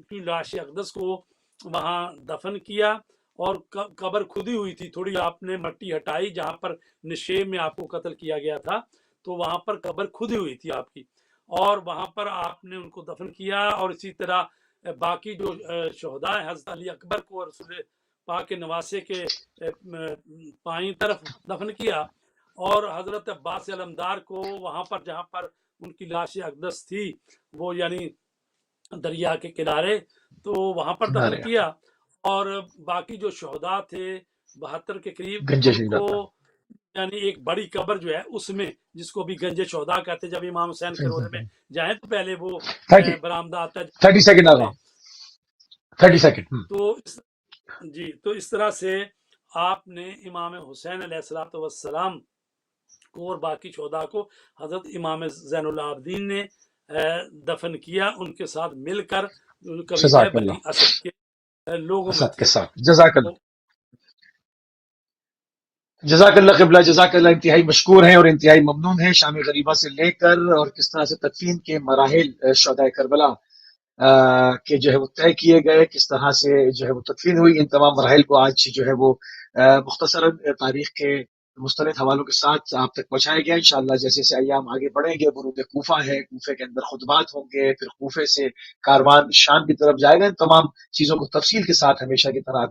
کی لاش اقدس کو وہاں دفن کیا، اور قبر کھدی ہوئی تھی، تھوڑی آپ نے مٹی ہٹائی جہاں پر نشیب میں آپ کو قتل کیا گیا تھا، تو وہاں پر قبر کھدی ہوئی تھی آپ کی، اور وہاں پر آپ نے ان کو دفن کیا، اور اسی طرح باقی جو شہداء ہیں حضرت علی اکبر کو رسول پاک کے نواسے کے بائیں طرف دفن کیا، اور حضرت عباس علمدار کو وہاں پر جہاں پر ان کی لاش اقدس تھی وہ یعنی دریا کے کنارے، تو وہاں پر دفن
کنارے
کیا، اور باقی جو شہداء تھے 72 کے قریب
گنج
ان
شہیدہ
کو
تھا.
یعنی ایک بڑی قبر جو ہے اس میں، جس کو بھی گنج شہداء کہتے ہیں، جب امام حسین کے روزے میں جائیں تو پہلے وہ
30
برآمدہ آتا ہے
30 سیکنڈ
کرتے
آگا
ہیں.
30
جی
سیکنڈ.
تو اس طرح سے آپ نے امام حسین علیہ السلام کو اور باقی شہداء کو حضرت امام زین العابدین نے دفن کیا، ان کے ساتھ مل کر قبیلہ
جزاک
بنی
اللہ
اسد کے لوگوں میں
اسد کے
تھے.
ساتھ. جزاک اللہ جزاک اللہ قبلہ، جزاک اللہ. انتہائی مشکور ہیں اور انتہائی ممنون ہیں شام غریبہ سے لے کر اور کس طرح سے تدفین کے مراحل شہدائے کربلا کے جو ہے وہ طے کیے گئے، کس طرح سے جو ہے وہ تدفین ہوئی. ان تمام مراحل کو آج جو ہے وہ مختصراً تاریخ کے مستند حوالوں کے ساتھ آپ تک پہنچایا گیا. انشاءاللہ جیسے جیسے ایام آگے بڑھیں گے، برود کوفہ ہے، کوفے کے اندر خطبات ہوں گے، پھر کوفے سے کاروان شام کی طرف جائے گا. ان تمام چیزوں کو تفصیل کے ساتھ ہمیشہ کی طرح